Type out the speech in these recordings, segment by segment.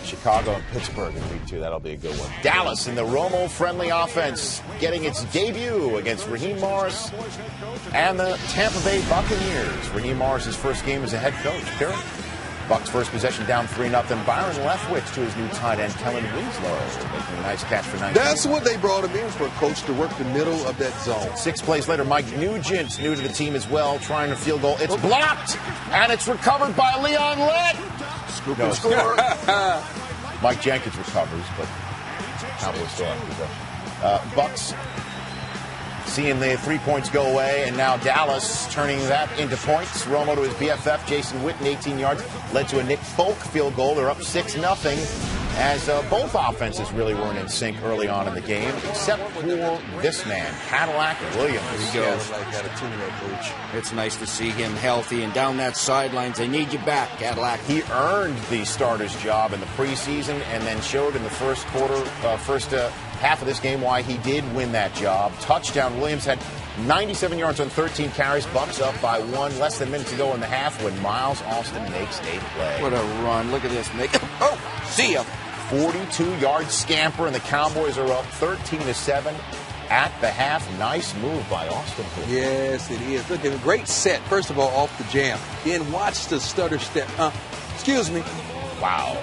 Chicago and Pittsburgh in week 2. That'll be a good one. Dallas in the Romo-friendly offense getting its debut against Raheem Morris and the Tampa Bay Buccaneers. Raheem Morris' first game as a head coach, period. Bucks first possession down 3-0. Byron Leftwich to his new tight end, Kellen Winslow, making a nice catch for 19. That's what they brought him in for, coach, to work the middle of that zone. 6 plays later, Mike Nugent, new to the team as well, trying a field goal. It's blocked, and it's recovered by Leon Lett. Scoop and score. Mike Jenkins recovers, but Cowboys still have possession. Bucks seeing the 3 points go away, and now Dallas turning that into points. Romo to his BFF, Jason Witten, 18 yards, led to a Nick Folk field goal. They're up 6-0, as both offenses really weren't in sync early on in the game, except for this man, Cadillac Williams. There he goes. Got a tune-up, coach. It's nice to see him healthy and down that sidelines. They need you back, Cadillac. He earned the starter's job in the preseason and then showed in the first half of this game why he did win that job. Touchdown. Williams had 97 yards on 13 carries. Bucks up by 1. Less than a minute to go in the half when Miles Austin makes a play. What a run. Look at this. See ya. 42-yard scamper, and the Cowboys are up 13-7 at the half. Nice move by Austin. Yes, it is. Look at a great set. First of all, off the jam. Then watch the stutter step. Excuse me. Wow.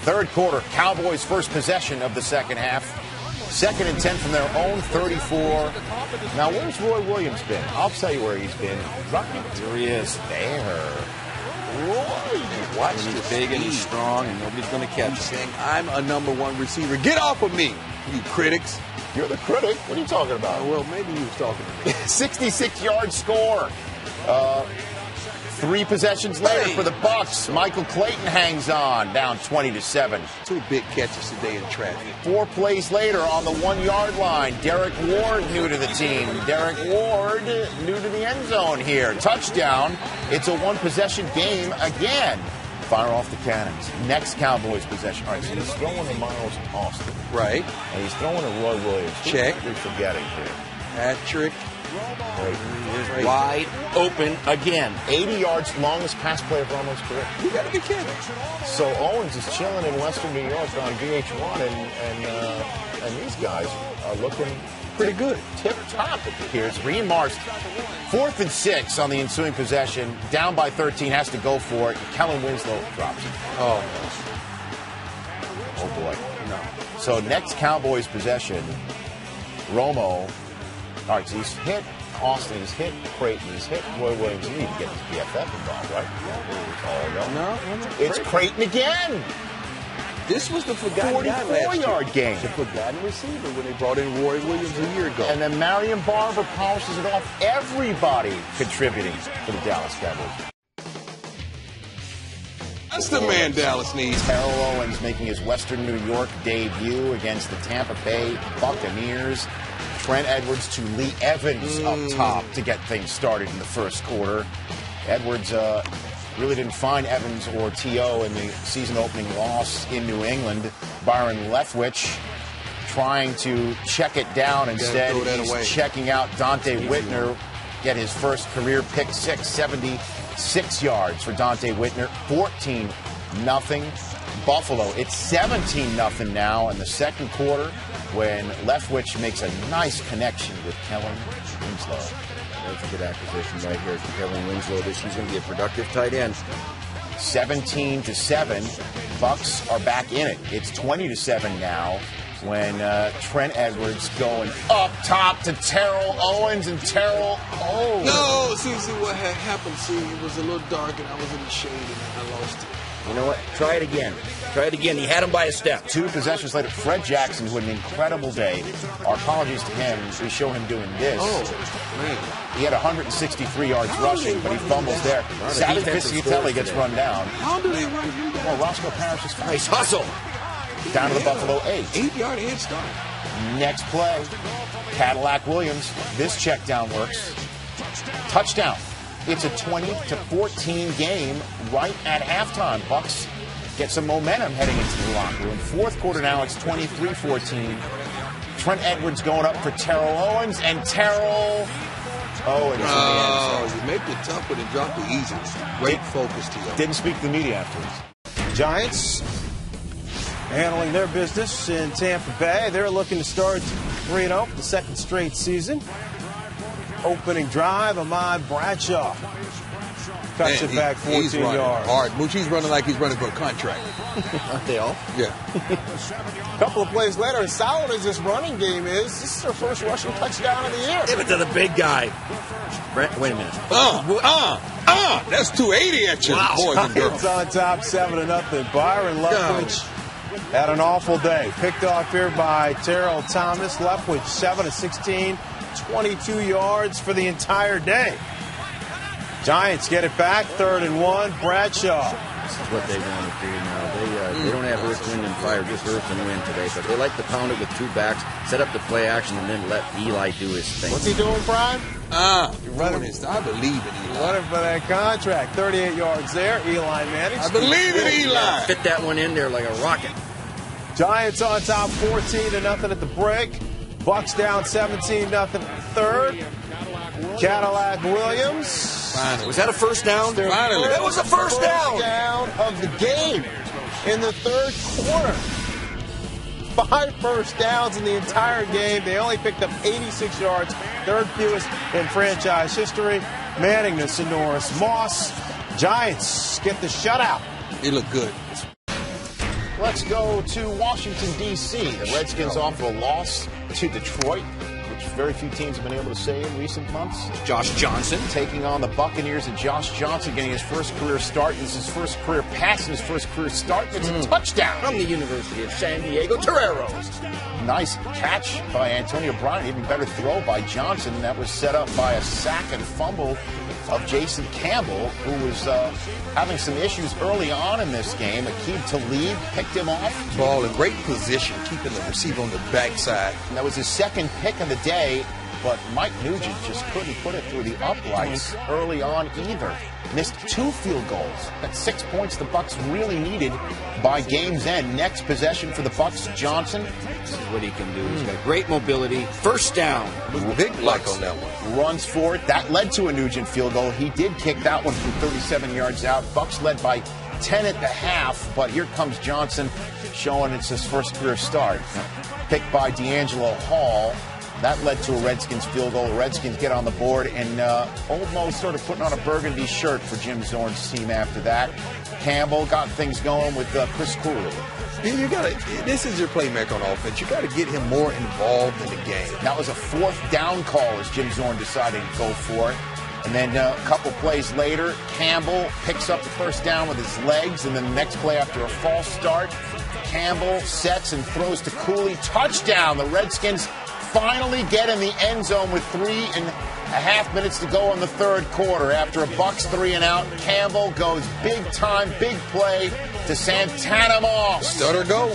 Third quarter, Cowboys' first possession of the second half. 2nd and 10 from their own 34. Now, where's Roy Williams been? I'll tell you where he's been. Here he is. There. Roy. Watch He's this big and speed. he's strong, and nobody's going to catch He's him. saying, I'm a number 1 receiver. Get off of me, you critics. You're the critic. What are you talking about? Well, maybe he was talking to me. 66-yard score. 3 possessions later for the Bucks. Michael Clayton hangs on, down 20-7. 2 big catches today in traffic. 4 plays later on the 1-yard line. Derek Ward new to the team. Derek Ward new to the end zone here. Touchdown. It's a 1-possession game again. Fire off the cannons. Next Cowboys possession. All right, so he's throwing to Miles Austin. Right. And he's throwing to Roy Williams. Check. Who are we forgetting here? Patrick. Right. Wide open again. 80 yards, longest pass play of Romo's career. You got to be kidding. So Owens is chilling in Western New York on VH1, and these guys are looking pretty good. Tip top. Here's Raheem Morris. 4th and 6 on the ensuing possession. Down by 13, has to go for it. Kellen Winslow drops it. Oh boy. no. So next Cowboys possession, Romo. All right, so he's hit Austin, he's hit Creighton, he's hit Roy Williams. You need to get his BFF involved, right? No. It's Creighton again. This was the forgotten guy last year. 44-yard game. The forgotten receiver when they brought in Roy Williams a year ago. And then Marion Barber polishes it off. Everybody contributing to the Dallas Cowboys. That's the man Dallas needs. Terrell Owens making his Western New York debut against the Tampa Bay Buccaneers. Trent Edwards to Lee Evans up top to get things started in the first quarter. Edwards really didn't find Evans or T.O. in the season-opening loss in New England. Byron Leftwich trying to check it down. Instead, he's checking out Dante Whitner, get his first career pick six, 76 yards for Dante Whitner. 14-0 Buffalo. It's 17-0 now in the second quarter when Leftwich makes a nice connection with Kellen Winslow. That's a good acquisition right here for Kellen Winslow. He's going to be a productive tight end. 17-7. Bucks are back in it. It's 20-7 now when Trent Edwards going up top to Terrell Owens, and Terrell Owens. No, see what had happened. See, it was a little dark and I was in the shade and I lost it. You know what? Try it again. Try it again. He had him by a step. 2 possessions later, Fred Jackson, who had an incredible day. Our apologies to him. We show him doing this. Oh, man. He had 163 yards rushing, but he fumbles there. Sally Piscitelli gets run down. How do they run him down? Well, Roscoe Parrish is fine. Nice hustle. Down to the Buffalo 8. 8-yard head start. Next play, Cadillac Williams. This check down works. Touchdown. It's a 20-14 game right at halftime. Bucks get some momentum heading into the locker room. Fourth quarter now, it's 23-14. Trent Edwards going up for Terrell Owens, and Terrell Owens in the end zone. You make it tough, but it dropped the easy. Great focus to you. Didn't speak to the media afterwards. Giants handling their business in Tampa Bay. They're looking to start 3-0 for the second straight season. Opening drive, Ahmad Bradshaw cuts it back 14 he's running yards. hard. Moochie's running like he's running for a contract. Aren't they all? Yeah. A couple of plays later, as solid as this running game is, this is their first rushing touchdown of the year. Give it to the big guy. Brent, wait a minute. That's 280 at you, boys and Giants girls. on top, 7-0. Byron Leftwich had an awful day. Picked off here by Terrell Thomas. Leftwich 7 of 16, 22 yards for the entire day. Giants get it back, 3rd and 1. Bradshaw. This is what they want to do now. They don't have earth, wind, and fire, just earth and wind today. But they like to pound it with 2 backs, set up the play action, and then let Eli do his thing. What's he doing, Brian? You're running this. I believe in Eli. Running for that contract. 38 yards there. Eli Manning. I believe in Eli. Fit that one in there like a rocket. Giants on top, 14-0 at the break. Bucks down 17-0 third. Cadillac Williams. Finally. Was that a first down? Finally. It was a first down. Down of the game in the third quarter. 5 first downs in the entire game. They only picked up 86 yards, 3rd fewest in franchise history. Manning to Sonoris Moss. Giants get the shutout. He looked good. Let's go to Washington, D.C. The Redskins offer a loss to Detroit, which very few teams have been able to say in recent months. Josh Johnson. Taking on the Buccaneers and Josh Johnson getting his first career start. This is his first career pass and his first career start. It's a touchdown. From the University of San Diego, Toreros. Nice catch by Antonio Brown. Even better throw by Johnson. That was set up by a sack and fumble of Jason Campbell, who was having some issues early on in this game. Aqib Talib picked him off. Ball in great position, keeping the receiver on the backside. And that was his second pick of the day, but Mike Nugent just couldn't put it through the uprights early on either. Missed 2 field goals. That's 6 points the Bucs really needed by game's end. Next possession for the Bucs, Johnson. This is what he can do. He's got great mobility. First down. Big luck on that one. Runs for it. That led to a Nugent field goal. He did kick that one from 37 yards out. Bucs led by 10 at the half, but here comes Johnson showing it's his first career start. Picked by D'Angelo Hall. That led to a Redskins field goal. The Redskins get on the board, and almost sort of putting on a burgundy shirt for Jim Zorn's team after that. Campbell got things going with Chris Cooley. You gotta. This is your playmaker on offense. You got to get him more involved in the game. That was a 4th down call as Jim Zorn decided to go for it. And then a couple plays later, Campbell picks up the first down with his legs, and then the next play after a false start, Campbell sets and throws to Cooley. Touchdown! The Redskins finally get in the end zone with 3.5 minutes to go in the third quarter. After a Bucs 3 and out, Campbell goes big time, big play to Santana Moss. Stutter go.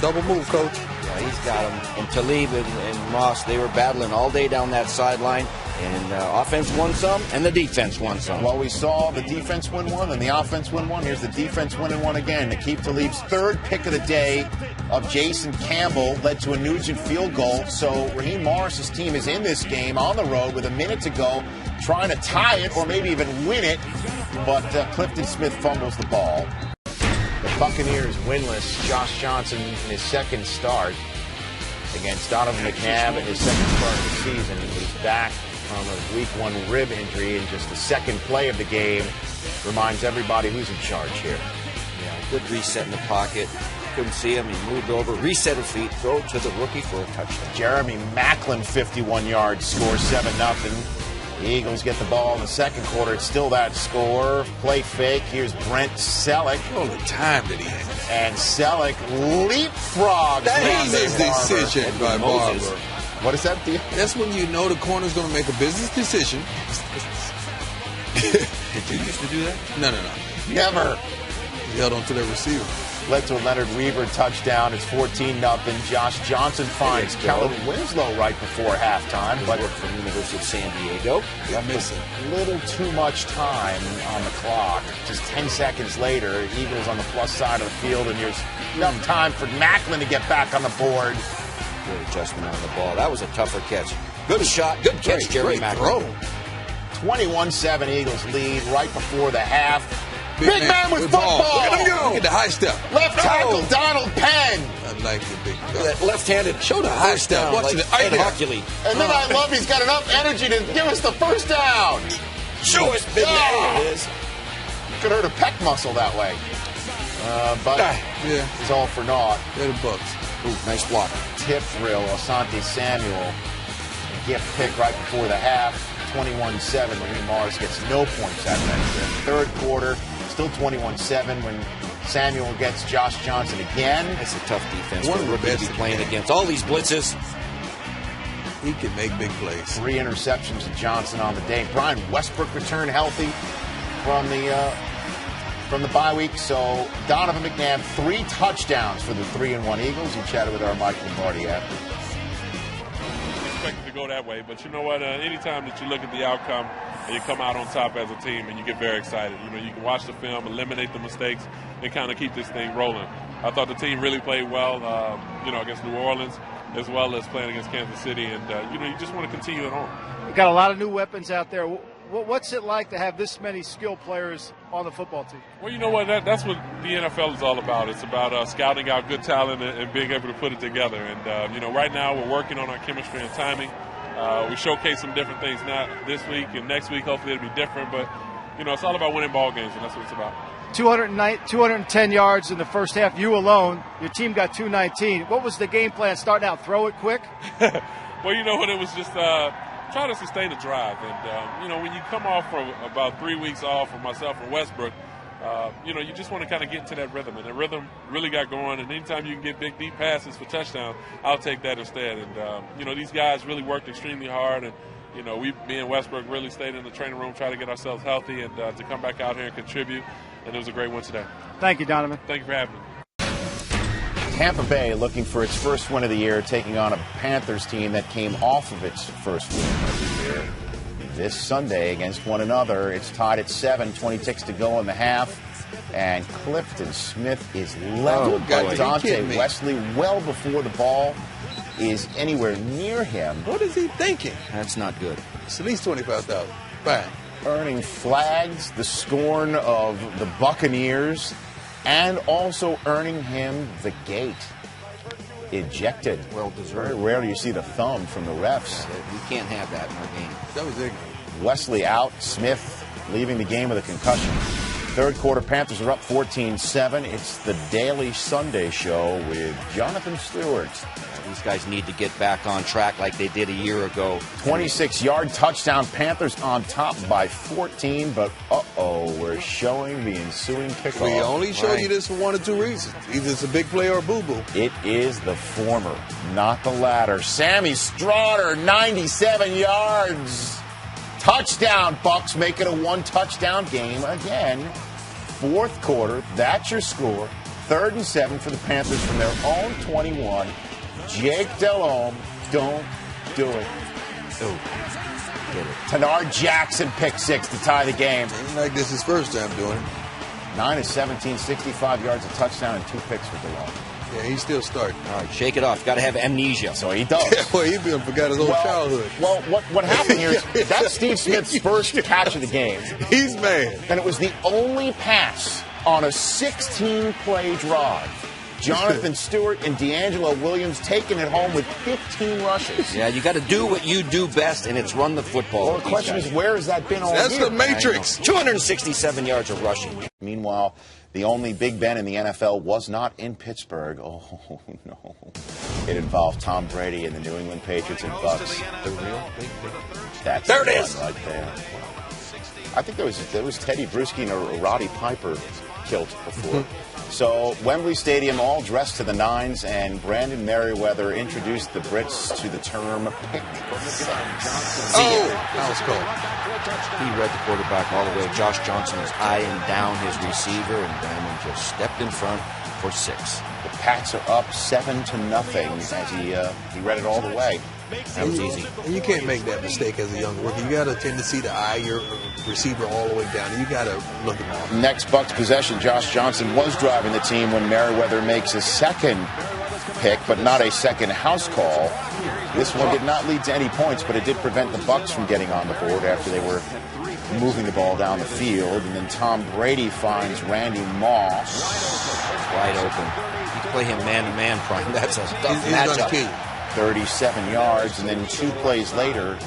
Double move, coach. Yeah, he's got him. And Talib and Moss, they were battling all day down that sideline. And offense won some, and the defense won some. Well, we saw the defense win one, and the offense win one. Here's the defense winning one again. Aqib Talib's 3rd pick of the day of Jason Campbell led to a Nugent field goal. So Raheem Morris's team is in this game on the road with a minute to go, trying to tie it or maybe even win it. But Clifton Smith fumbles the ball. The Buccaneers winless. Josh Johnson in his second start against Donovan McNabb in his second start of the season. He's back from a week 1 rib injury, and just the second play of the game reminds everybody who's in charge here. Yeah, good reset in the pocket. Couldn't see him. He moved over, reset his feet, throw to the rookie for a touchdown. Jeremy Maclin, 51 yards, scores 7-0. The Eagles get the ball in the second quarter. It's still that score. Play fake. Here's Brent Selleck. All the time that he has. And Selleck leapfrogs. That is his decision by Moses. Barber. What is that deal? That's when you know the corner's going to make a business decision. Did you used to do that? No. Never. He held on to their receiver. Led to a Leonard Weaver touchdown. It's 14-0. Josh Johnson finds Kellen Winslow right before halftime. But from the University of San Diego. They're missing. A little too much time on the clock. Just 10 seconds later, Eagles on the plus side of the field, and there's enough time for Maclin to get back on the board. Good adjustment on the ball. That was a tougher catch. Good shot. Good catch, Jerry Maclin. 21-7 Eagles lead right before the half. Big man with football. Let him go. Get the high step. Left tackle, Donald Penn. I like the big guy. That left-handed, show the high step. Watch Like it. Ed Hockey. And then I love he's got enough energy to give us the first down. Show us, big man. It is. Could hurt a pec muscle that way. But it's all for naught. They're the Bucks. Ooh, nice block. Tip thrill, Asante Samuel. Gift pick right before the half. 21-7. Marie Mars gets no points out of that. Third quarter, still 21-7 when Samuel gets Josh Johnson again. That's a tough defense. One of the best to be playing against. All these blitzes. He can make big plays. 3 interceptions to Johnson on the day. Brian Westbrook returned healthy from the bye week. So Donovan McNabb, 3 touchdowns for the 3-1 Eagles. He chatted with our Mike Lombardi after. Expected to go that way, but you know what? Anytime that you look at the outcome and you come out on top as a team and you get very excited, you can watch the film, eliminate the mistakes, and kind of keep this thing rolling. I thought the team really played well, against New Orleans, as well as playing against Kansas City, and you just want to continue it on. We've got a lot of new weapons out there. What's it like to have this many skilled players on the football team? Well, you know what? That's what the NFL is all about. It's about scouting out good talent and being able to put it together. And, right now we're working on our chemistry and timing. We showcase some different things now this week, and next week hopefully it'll be different. But, it's all about winning ball games, and that's what it's about. 210 yards in the first half. You alone. Your team got 219. What was the game plan starting out? Throw it quick? Well, you know what? It was just try to sustain the drive. And, when you come off from about 3 weeks off from myself and Westbrook, you just want to kind of get into that rhythm. And the rhythm really got going. And anytime you can get big, deep passes for touchdown, I'll take that instead. And, these guys really worked extremely hard. And, me and Westbrook really stayed in the training room, try to get ourselves healthy and to come back out here and contribute. And it was a great win today. Thank you, Donovan. Thank you for having me. Tampa Bay looking for its first win of the year, taking on a Panthers team that came off of its first win of the year this Sunday against one another. It's tied at 7, 20 ticks to go in the half, and Clifton Smith is leveled by Dante Wesley well before the ball is anywhere near him. What is he thinking? That's not good. It's at least $25,000. Bang. Earning flags, the scorn of the Buccaneers, and also earning him the gate. Ejected. Well deserved. Very rarely you see the thumb from the refs. We can't have that in our game. That was ignorant. Wesley out, Smith leaving the game with a concussion. Third quarter, Panthers are up 14-7. It's the Daily Sunday Show with Jonathan Stewart. These guys need to get back on track like they did a year ago. 26-yard touchdown, Panthers on top by 14, but we're showing the ensuing kickoff. We only show you this for one or two reasons. Either it's a big play or a boo-boo. It is the former, not the latter. Sammy Stroughter, 97 yards. Touchdown, Bucks make it a 1-touchdown game again. Fourth quarter, that's your score. 3rd and 7 for the Panthers from their own 21. Jake Delhomme, don't do it. Tanard Jackson pick 6 to tie the game. Ain't like this is his first time doing it. 9 of 17, 65 yards, a touchdown, and 2 picks for Delhomme. Yeah, he's still starting. All right, shake it off. Got to have amnesia. So he does. Yeah, well, he forgot his whole childhood. Well, what happened here is that's Steve Smith's first catch of the game. He's mad. And it was the only pass on a 16-play drive. Jonathan Stewart and D'Angelo Williams taking it home with 15 rushes. Yeah, you got to do what you do best, and it's run the football. Well, the question is, where has that been all year? That's the Matrix. 267 yards of rushing. Meanwhile, the only Big Ben in the NFL was not in Pittsburgh. Oh, no. It involved Tom Brady and the New England Patriots and Bucks. The real Big Ben. That's there it is. Right there. I think there was Teddy Bruschi and a Roddy Piper kilt before. So Wembley Stadium all dressed to the nines, and Brandon Merriweather introduced the Brits to the term pick six. That was cool. He read the quarterback all the way. Josh Johnson was eyeing down his receiver, and Brandon just stepped in front for 6. The Pats are up 7-0 as he read it all the way. That was easy. And you can't make that mistake as a young rookie. You got a tendency to eye your receiver all the way down. You got to look at all. Next Bucks possession, Josh Johnson was driving the team when Merriweather makes a second pick, but not a second house call. This one did not lead to any points, but it did prevent the Bucks from getting on the board after they were moving the ball down the field. And then Tom Brady finds Randy Moss. Wide open. You can play him man-to-man, Prime. That's a tough He's matchup. gonna 37 yards, and then 2 plays later.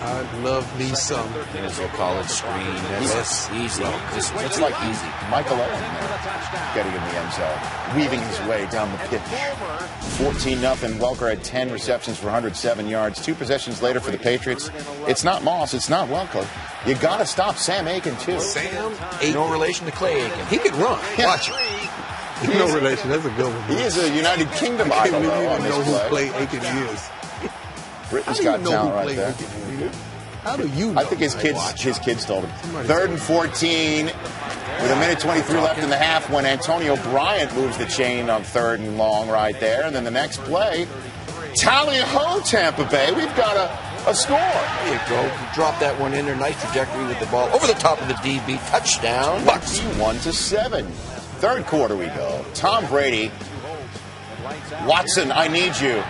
I love me some. There's a college screen. That's easy. It's like easy. Michael Owen there, getting in the end zone, weaving his way down the pitch. 14-0. Welker had 10 receptions for 107 yards. 2 possessions later for the Patriots. It's not Moss. It's not Welker. You got to stop Sam Aiken, too. Sam Aiken. No relation to Clay Aiken. He can run. Yeah. Watch it. No relation. That's a good one. He is a United Kingdom I can't idol believe you on even know this who play. Clay Aiken is. Britain's How got do you know talent who right Clay there. Aiken is? How do you know? I think his kids told him. Somebody 3rd and 14 with a minute 23 left in the half when Antonio Bryant moves the chain on 3rd and long right there. And then the next play, tally-ho, Tampa Bay. We've got a score. There you go. You drop that one in there. Nice trajectory with the ball. Over the top of the DB. Touchdown. Bucks 21-7. 3rd quarter we go. Tom Brady. Watson, I need you.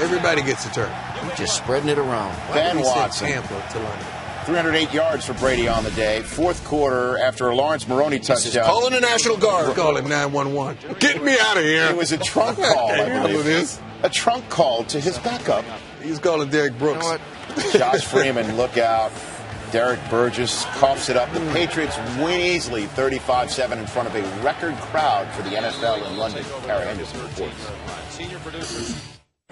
Everybody gets a turn. He's just spreading it around. Ben Why did we Watson. send Tampa to London? 308 yards for Brady on the day. 4th quarter after a Lawrence Maroney touchdown. Calling the National Guard. Call him 911. Get me out of here. It was a trunk call, I Handle believe. this. A trunk call to his backup. He's calling Derek Brooks. You know what? Josh Freeman, look out. Derek Burgess coughs it up. The Patriots win easily 35-7 in front of a record crowd for the NFL in London. Kara Henderson reports.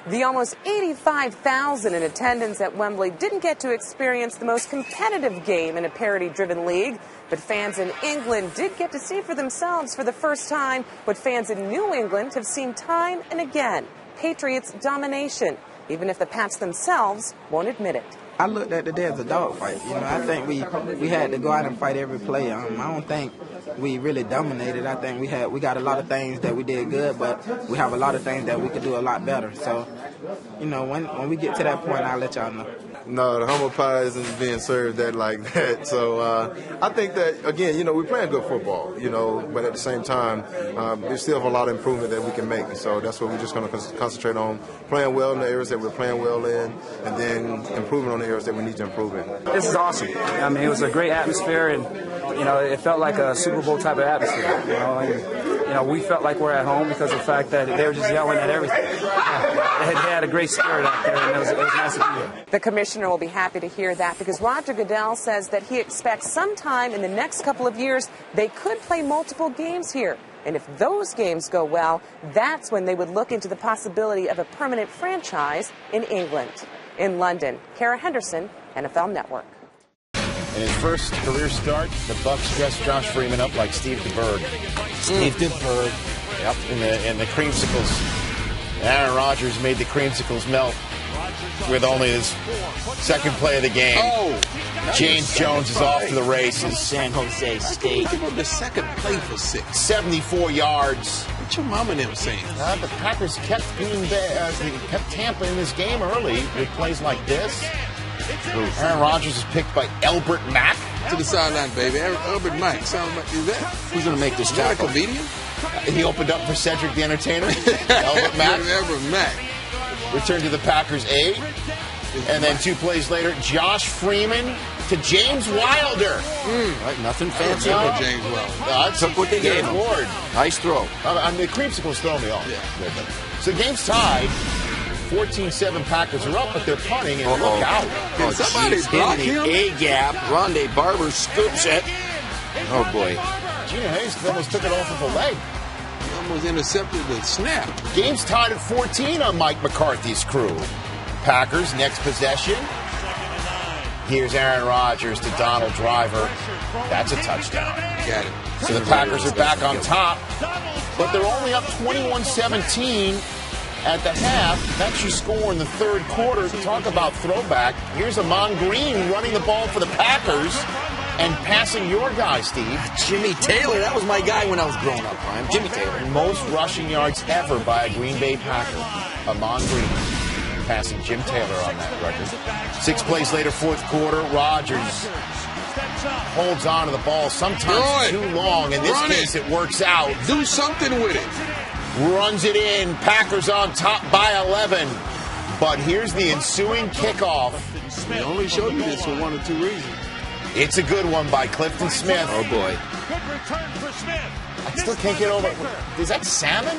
The almost 85,000 in attendance at Wembley didn't get to experience the most competitive game in a parity-driven league, but fans in England did get to see for themselves for the first time what fans in New England have seen time and again: Patriots domination, even if the Pats themselves won't admit it. I looked at the day as a dogfight. You know, I think we had to go out and fight every play. I don't think we really dominated. I think we got a lot of things that we did good, but we have a lot of things that we could do a lot better. So, you know, when we get to that point, I'll let y'all know. No, the humble pie isn't being served like that. So I think that, again, you know, we're playing good football, you know, but at the same time, we still have a lot of improvement that we can make. And so that's what we're just going to concentrate on, playing well in the areas that we're playing well in, and then improving on the areas that we need to improve in. This is awesome. I mean, it was a great atmosphere, and, you know, it felt like a Super Bowl type of atmosphere. You know, and, you know, we felt like we're at home because of the fact that they were just yelling at everything. They had a great spirit out there, and it was nice to be here. The commissioner will be happy to hear that because Roger Goodell says that he expects sometime in the next couple of years they could play multiple games here. And if those games go well, that's when they would look into the possibility of a permanent franchise in England. In London, Kara Henderson, NFL Network. In his first career start, the Bucs dressed Josh Freeman up like Steve DeBerg. Steve DeBerg. Yep. In the creamsicles. Aaron Rodgers made the creamsicles melt with only his second play of the game. Oh! James Jones is off to the races. San Jose State. Think about the second play for 6. 74 yards. What your mama and them saying? The Packers kept kept Tampa in this game early with plays like this. Aaron Rodgers is picked by Elbert Mack. To the sideline, baby. Albert Mike. Sounds like, is that? Who's going to make this Is that a tackle? comedian? He opened up for Cedric the Entertainer. Elbert Mack Albert Mack. returned to the Packers 8. And then 2 plays later, Josh Freeman to James Wilder. Right, nothing fancy. No. James Wells. Took what they gave him. Ward. Nice throw. I mean, the creamsicles throw me off. So the game's tied. 14-7 Packers are up, but they're punting, and look out. Can somebody block him? A-gap. Rondé Barber scoops it. Oh, boy. Gina Hayes almost took it off of a leg. He almost intercepted the snap. Game's tied at 14 on Mike McCarthy's crew. Packers, next possession. Here's Aaron Rodgers to Donald Driver. That's a touchdown. Got it. So the Packers are back on top, but they're only up 21-17 at the half. That's your score in the 3rd quarter. Talk about throwback. Here's Amon Green running the ball for the Packers and passing your guy, Steve. Jimmy Taylor. That was my guy when I was growing up, Brian. Jimmy Taylor. Most rushing yards ever by a Green Bay Packer. Amon Green passing Jim Taylor on that record. 6 plays later, 4th quarter, Rodgers holds on to the ball, sometimes too long. In this case, it works out. Do something with it. Runs it in. Packers on top by 11. But here's the ensuing kickoff. They only show you this for 1 or 2 reasons. It's a good one by Clifton Smith. Oh, boy. I still can't get over it. Is that salmon?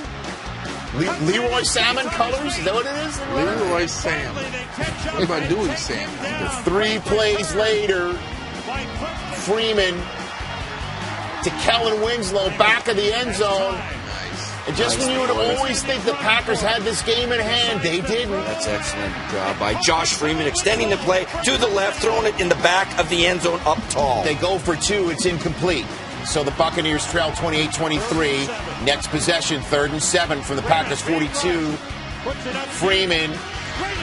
Leroy Salmon colors? Is that what it is? Leroy Salmon. What about Dewey Salmon? 3 plays later, Freeman to Kellen Winslow, back of the end zone. And just when you would always think the Packers had this game in hand, they didn't. That's excellent job by Josh Freeman, extending the play to the left, throwing it in the back of the end zone up tall. They go for 2. It's incomplete. So the Buccaneers trail 28-23. Next possession, 3rd and 7 from the Packers 42. Freeman.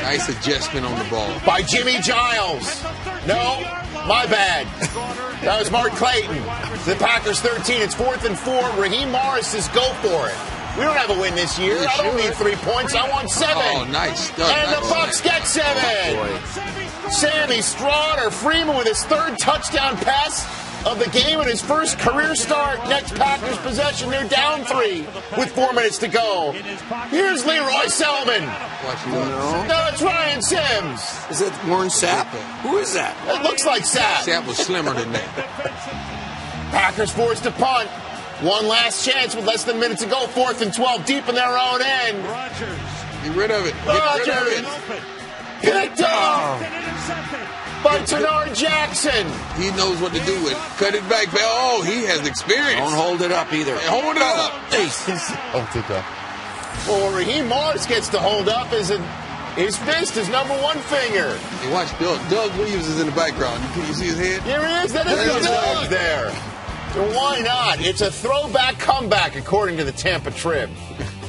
Nice adjustment on the ball. By Jimmy Giles. No, my bad. That was Mark Clayton. The Packers 13. It's 4th and 4. Raheem Morris says go for it. We don't have a win this year. I don't need 3 points. I want 7. Oh, nice. And the Bucs get 7. Oh, Sammy Strawder, Freeman with his 3rd touchdown pass of the game and his first career start. Next Packers possession, they're down 3 with 4 minutes to go. Here's Leroy Selman. No, it's Ryan Sims. Is it Warren Sapp? Who is that? It looks like Sapp. Sapp was slimmer than that. Packers forced to punt. One last chance with less than a minute to go. 4th and 12, deep in their own end. Get rid of it. Rodgers picked up by Tenard Jackson. He knows what to do with it. Cut it back. Oh, he has experience. Don't hold it up either. Hold it up. Hold it up. Well, Raheem Morris gets to hold up his fist, his number 1 finger. Hey, watch Doug. Doug Williams is in the background. Can you see his head? Here he is. That is Doug there. So why not? It's a throwback comeback, according to the Tampa Trib.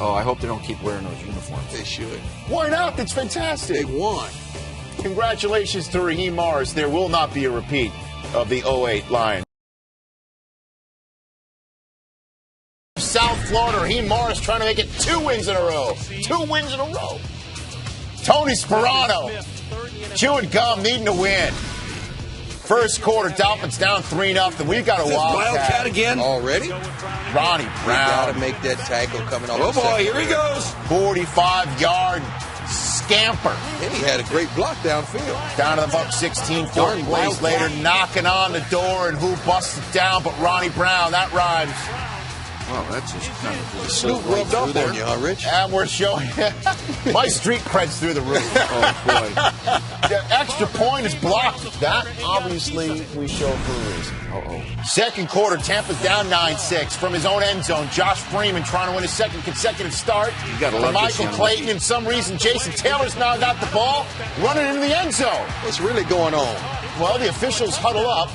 Oh, I hope they don't keep wearing those uniforms. They should. Why not? That's fantastic. They won. Congratulations to Raheem Morris. There will not be a repeat of the 08 Lions. South Florida, Raheem Morris trying to make it 2 wins in a row. 2 wins in a row. Tony Sperano, chewing gum, needing to win. First quarter, Dolphins down 3-0. We've got a Wildcat again. Already? Ronnie We Brown. got to make that tackle coming off. Oh, the boy, second. here he goes. 45-yard scamper. And he had a great block downfield. Down to the Bucs 16, 4 plays later, knocking on the door, and who busts it down but Ronnie Brown. That rhymes. Well, that's just kind of Snoop rubbed off on you, huh, Rich? And we're showing my street cred's through the roof. Oh, boy. The extra point is blocked. That, obviously, we show for a reason. Uh-oh. Second quarter, Tampa's down 9-6 from his own end zone. Josh Freeman trying to win his 2nd consecutive start. You gotta For love this Michael young Clayton, rookie. and some reason Jason Taylor's now got the ball, running into the end zone. What's really going on? Well, the officials huddle up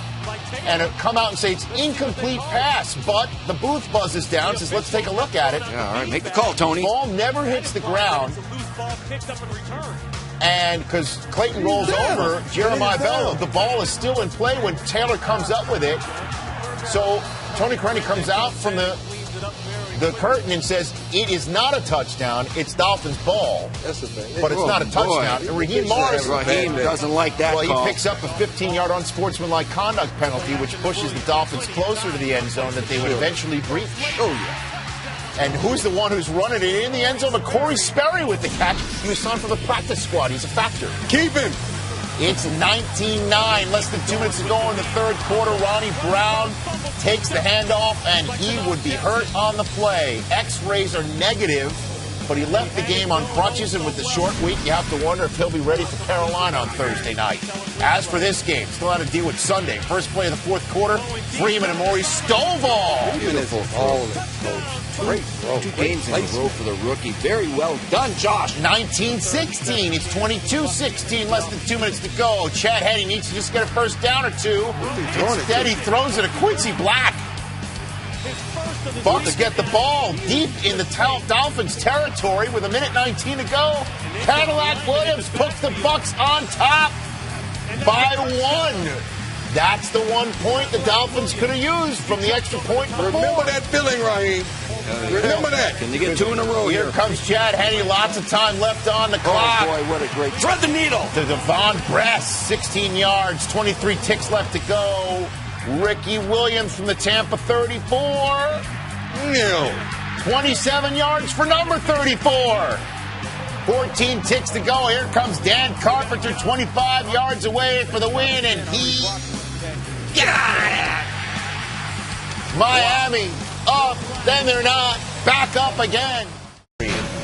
and come out and say it's incomplete pass, but the booth buzzes down and says, let's take a look at it. Yeah, all right, make the call, Tony. Ball never hits the ground. And because Clayton rolls over, Jeremiah Bell, the ball is still in play when Taylor comes up with it. So Tony Careni comes out from the curtain and says, it is not a touchdown, it's Dolphins' ball. That's the thing. But it's not a touchdown. And Raheem Morris, Raheem doesn't like that well, call. he picks up a 15-yard unsportsmanlike conduct penalty, which pushes the Dolphins closer to the end zone that they would eventually breach. Oh, yeah. And who's the one who's running it in the end zone? But Corey Sperry with the catch. He was signed for the practice squad. He's a factor. Keep him. It's 19-9. Less than 2 minutes to go in the third quarter. Ronnie Brown takes the handoff, and he would be hurt on the play. X-rays are negative, but he left the game on crutches, and with the short week, you have to wonder if he'll be ready for Carolina on Thursday night. As for this game, still had to deal with Sunday. First play of the fourth quarter, Freeman and Maurice Stovall. Beautiful throw. Great throw. 2 games in a row for the rookie. Very well done, Josh. 19-16. It's 22-16. Less than 2 minutes to go. Chad Henne needs to just get a first down or two. Instead, he throws it to Quincy Black. Bucs get the ball deep in the Dolphins' territory with 1:19 to go. Cadillac Williams puts the Bucs on top by 1. That's the 1 point the Dolphins could have used from the extra point before. Remember that feeling, Raheem. Remember that. Can they get 2 in a row Here here? comes Chad Henne. Lots of time left on the clock. Oh, boy, what a great... Thread the needle. To Devon Bress, 16 yards, 23 ticks left to go. Ricky Williams from the Tampa 34. No. 27 yards for number 34. 14 ticks to go. Here comes Dan Carpenter, 25 yards away for the win, and he Miami up, then they're not. Back up again.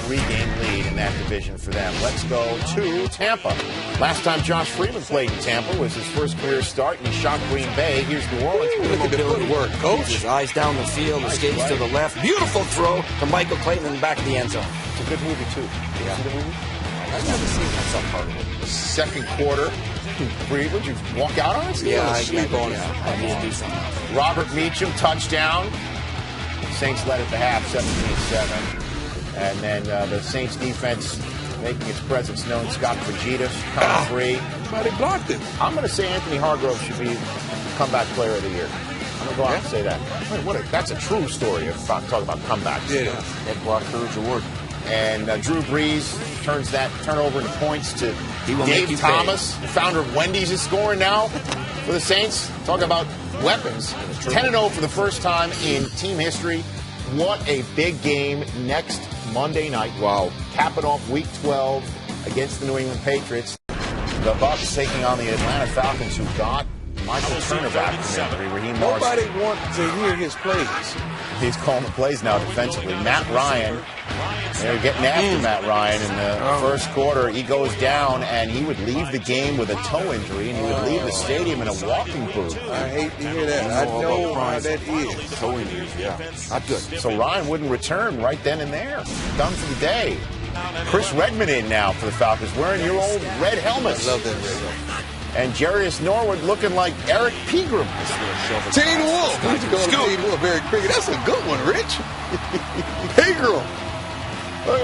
Regain lead in that division for them. Let's go to Tampa. Last time Josh Freeman played in Tampa was his first career start, and he shot Green Bay. Here's New Orleans. Look at the footwork, coach. His eyes down the field, escapes to the left. Beautiful throw to Michael Clayton in the back of the end zone. It's a good movie, too. Yeah. See the movie? I've never seen that some part of it. The second quarter. Would you walk out on it? Yeah, I sleep on it. I need to do something. Robert Meacham, touchdown. Saints led at the half, 17-7. And then the Saints defense making its presence known. Scott Fajitas, coming free. But he blocked it. I'm going to say Anthony Hargrove should be comeback player of the year. I'm going to go out and say that. That's a true story if I'm talking about comebacks. Yeah. Head block courage award. And Drew Brees turns that turnover into points to Dave Thomas, the founder of Wendy's, is scoring now for the Saints. Talk about weapons. 10-0 for the first time in team history. What a big game next Monday night. Wow. Capping off Week 12 against the New England Patriots. The Bucs taking on the Atlanta Falcons, who got Michael Turner back from injury. Raheem Morris. Nobody wants to hear his plays. He's calling the plays now defensively. Matt Ryan, they're getting after Matt Ryan in the first quarter. He goes down, and he would leave the game with a toe injury, and he would leave the stadium in a walking boot. I hate to hear that. I know how that is. Toe injuries, yeah. Not good. So Ryan wouldn't return right then and there. Done for the day. Chris Redmond in now for the Falcons, wearing your old red helmets. I love that red helmet. And Jarius Norwood looking like Eric Pegram. Teen Wolf. We used to call him Teen Wolf, Eric Pegram. That's a good one, Rich. Pegram.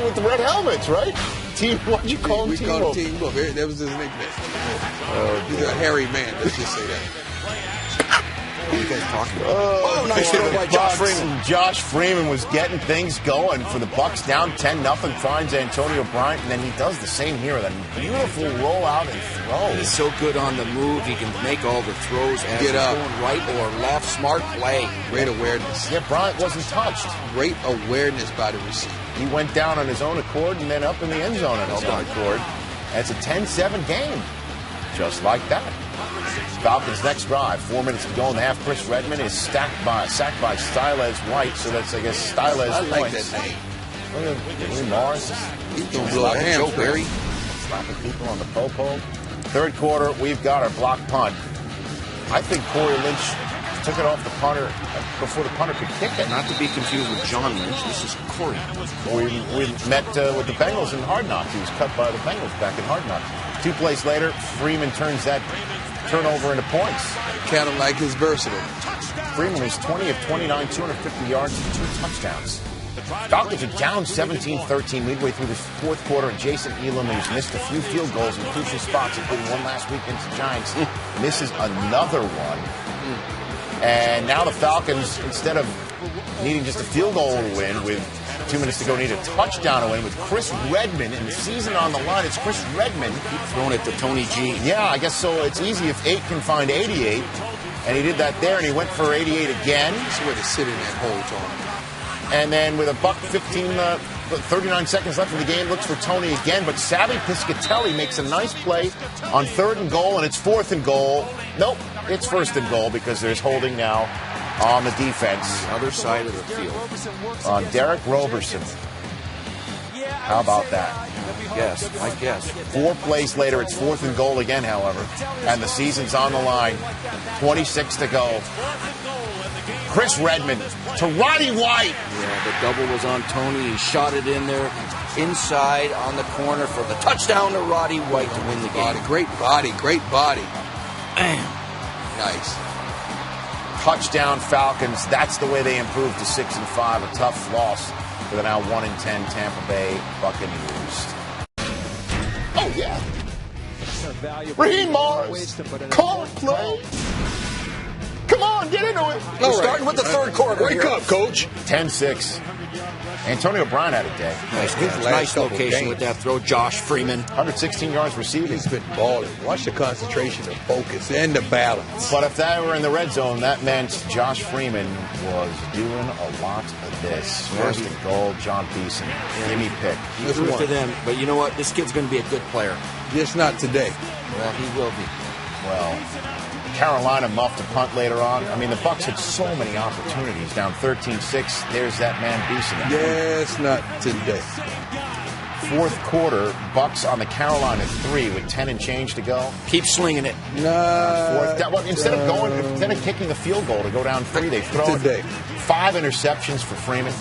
With the red helmets, right? What'd you call him? We called him Teen Wolf. That was his nickname. He's a hairy man. Let's just say that. What are you guys talking about? Nice throw by Josh Freeman. Josh Freeman was getting things going for the Bucs, down 10-0, finds Antonio Bryant, and then he does the same here with a beautiful rollout and throw. He's so good on the move. He can make all the throws as he's going right or left. Smart play. Great awareness. Yeah, Bryant wasn't touched. Great awareness by the receiver. He went down on his own accord and then up in the end zone on his own accord. That's a 10-7 game. Just like that. Falcons' next drive, 4 minutes to go in the half. Chris Redmond is sacked by Stylez White, so that's, I guess, Stylez I like points. that name. Look at Lee Morris. He's going to blow a hamstring. Slapping people on the popo. Third quarter, we've got our block punt. I think Corey Lynch took it off the punter before the punter could kick it. Not to be confused with John Lynch. This is Corey. We met with the Bengals in Hard Knocks. He was cut by the Bengals back in Hard Knocks. 2 plays later, Freeman turns that turnover into points. Kind of like his versatile. Freeman is 20 of 29, 250 yards and 2 touchdowns. Falcons are down 17-13 midway through the fourth quarter. Jason Elam, who's missed a few field goals in crucial spots, including one last week against the Giants, misses another one. And now the Falcons, instead of needing just a field goal to win, with 2 minutes to go, need a touchdown to win with Chris Redmond and the season on the line. It's Chris Redmond. Keep throwing it to Tony G. Yeah, I guess so. It's easy if 8 can find 88. And he did that there, and he went for 88 again. That's where to sit in that hole, Tony. And then with a buck 39 seconds left in the game, looks for Tony again. But Savvy Piscatelli makes a nice play on 3rd and goal, and it's 4th and goal. Nope, it's 1st and goal because there's holding now on the defense. The other side of the field. On Derek Roberson. How about that? I guess. 4 plays later, it's 4th and goal again, however. And the season's on the line. 26 to go. Chris Redmond to Roddy White. Yeah, the double was on Tony. He shot it in there inside on the corner for the touchdown to Roddy White to win the game. Great body. Nice. Touchdown Falcons. That's the way they improved to 6-5. A tough loss for the now 1-10 Tampa Bay Buccaneers. Oh, yeah. Raheem Morris. Call play. Come on, get into it. We're starting with the third quarter. Wake up, coach. 10-6. Antonio Brown had a day. Nice location with that throw. Josh Freeman. 116 yards receiving. He's been balling. Watch the concentration, the focus, and the balance. But if that were in the red zone, that meant Josh Freeman was doing a lot of this. 1st and goal, John Beeson. Gimme pick. He threw to them. But you know what? This kid's going to be a good player. Just not today. Well, he will be. Well, Carolina muffed a punt later on. I mean, the Bucs had so many opportunities. Down 13-6. There's that man Beeson. Yes, not today. Fourth quarter, Bucs on the Carolina 3 with 10 and change to go. Keep slinging it. Instead of kicking a field goal to go down 3, they throw it. 5 interceptions for Freeman.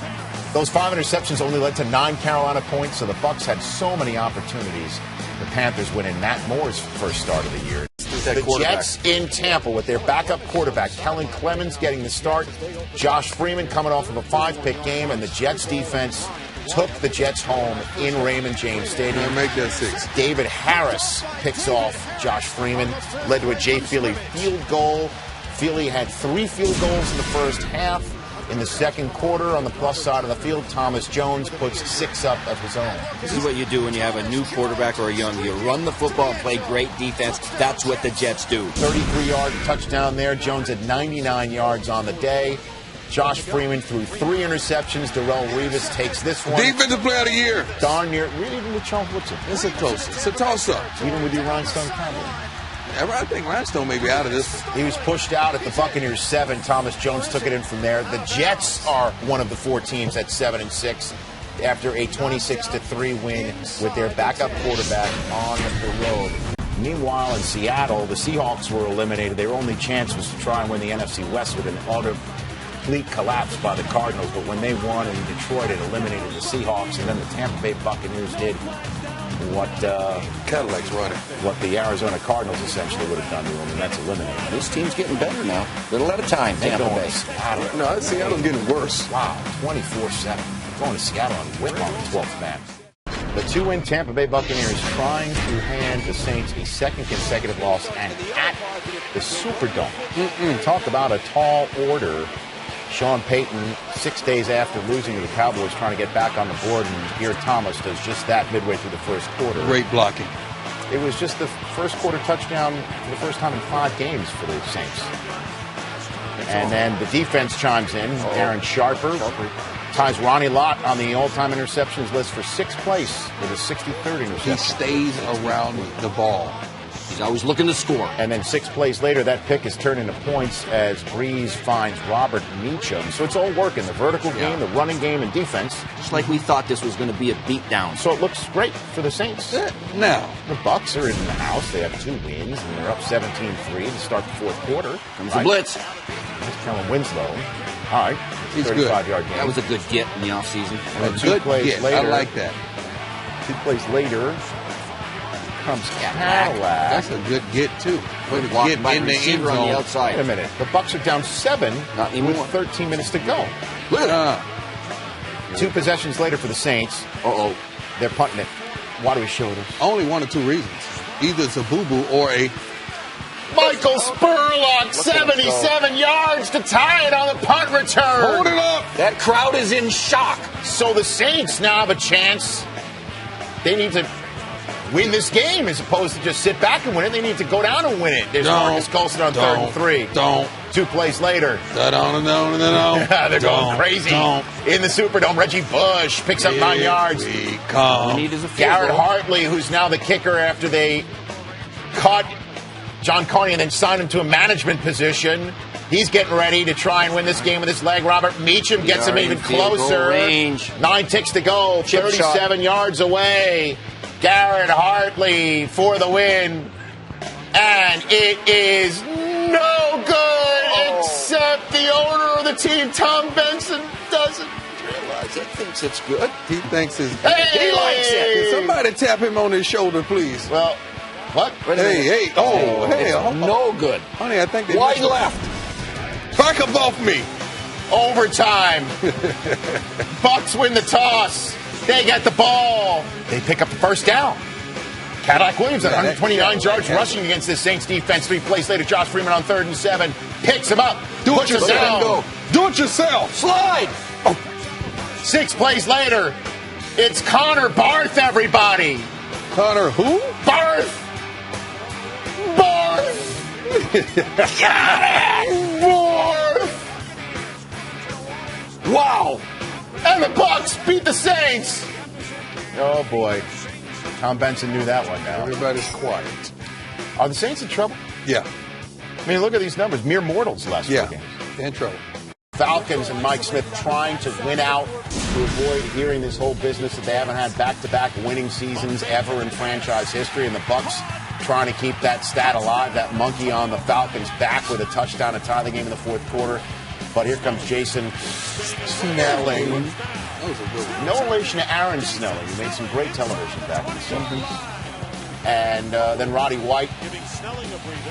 Those 5 interceptions only led to 9 Carolina points, so the Bucs had so many opportunities. The Panthers win in Matt Moore's first start of the year. The Jets in Tampa with their backup quarterback, Kellen Clemens, getting the start. Josh Freeman coming off of a 5-pick game, and the Jets defense took the Jets home in Raymond James Stadium. Make that 6. David Harris picks off Josh Freeman, led to a Jay Feely field goal. Feely had 3 field goals in the first half. In the second quarter, on the plus side of the field, Thomas Jones puts 6 up of his own. This is what you do when you have a new quarterback or a young. You run the football and play great defense. That's what the Jets do. 33-yard touchdown there. Jones had 99 yards on the day. Josh Freeman threw 3 interceptions. Darrell Revis takes this one. Defensive player of the year. Darn near. Really, even with Charles Woodson. It's a close. It's a toss-up. Even with your Rhinestone Cowboy. I think Rhinestone may be out of this. He was pushed out at the Buccaneers 7. Thomas Jones took it in from there. The Jets are one of the 4 teams at 7-6 after a 26-3 win with their backup quarterback on the road. Meanwhile, in Seattle, the Seahawks were eliminated. Their only chance was to try and win the NFC West with an complete collapse by the Cardinals. But when they won in Detroit, it eliminated the Seahawks. And then the Tampa Bay Buccaneers did what Cadillac's running. What the Arizona Cardinals essentially would have done to them, and that's eliminated. This team's getting better now. Little at a time, Tampa Bay. No, Seattle's getting worse. Wow, 24-7. Going to Seattle and whip on the 12th man. The 2-win Tampa Bay Buccaneers trying to hand the Saints a second consecutive loss, and at the Superdome. Talk about a tall order. Sean Payton, 6 days after losing to the Cowboys, trying to get back on the board, and here Thomas does just that midway through the first quarter. Great blocking. It was just the first quarter touchdown for the first time in 5 games for the Saints. And then the defense chimes in. Aaron Sharper ties Ronnie Lott on the all-time interceptions list for 6th place with a 63rd interception. He stays around the ball. He's always looking to score. And then 6 plays later, that pick is turned into points as Breeze finds Robert Meacham. So it's all working. The vertical game, the running game, and defense. Just like we thought this was going to be a beatdown. So it looks great for the Saints. Now, the Bucs are in the house. They have 2 wins, and they're up 17-3 to start the fourth quarter. Comes the blitz. That's Kellen Winslow. All right. He's 35-yard game. That was a good get in the offseason. And then 2 plays get. later. I like that. 2 plays later comes Cadillac. That's a good get, too. Way to get in the end zone. On the outside. Wait a minute. The Bucs are down 7 with 13 minutes to go. Look at that. 2 possessions later for the Saints. They're punting it. Why do we show this? Only 1 or 2 reasons. Either it's a boo-boo or a... Michael Spurlock, 77 yards to tie it on the punt return. Hold it up. That crowd is in shock. So the Saints now have a chance. They need to win this game as opposed to just sit back and win it. They need to go down and win it. There's Marcus Colston on 3rd and 3. 2 plays later. They're going crazy. In the Superdome, Reggie Bush picks up 9 yards. Garrett Hartley, who's now the kicker after they cut John Carney and then signed him to a management position. He's getting ready to try and win this game with his leg. Robert Meacham gets him even closer. 9 ticks to go. 37 yards away. Garrett Hartley for the win. And it is no good, except the owner of the team, Tom Benson, doesn't realize he thinks it's good. He thinks it's good. He likes it. Can somebody tap him on his shoulder, please? Well, what? Hey. No good. Honey, I think they wide left. Back up off me. Overtime. Bucs win the toss. They get the ball. They pick up the first down. Cadillac Williams at 129 yards rushing against this Saints defense. 3 plays later, Josh Freeman on 3rd and 7. Picks him up. Do it yourself. Do it yourself. Slide. 6 plays later, it's Connor Barth, everybody. Connor who? Barth. Got it. Barth. Wow. And the Bucs beat the Saints. Oh, boy. Tom Benson knew that one now. Everybody's quiet. Are the Saints in trouble? Yeah. I mean, look at these numbers. Mere mortals the last 4 games. In trouble. Falcons and Mike Smith trying to win out to avoid hearing this whole business that they haven't had back-to-back winning seasons ever in franchise history, and the Bucs trying to keep that stat alive, that monkey on the Falcons' back with a touchdown to tie the game in the fourth quarter. But here comes Jason Snelling. No relation to Aaron Snelling, who made some great television back in the 70s. And then Roddy White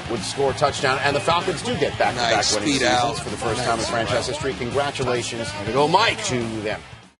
would score a touchdown. And the Falcons do get back-to-back winning seasons for the first time in franchise history. Congratulations to go, Mike, to them.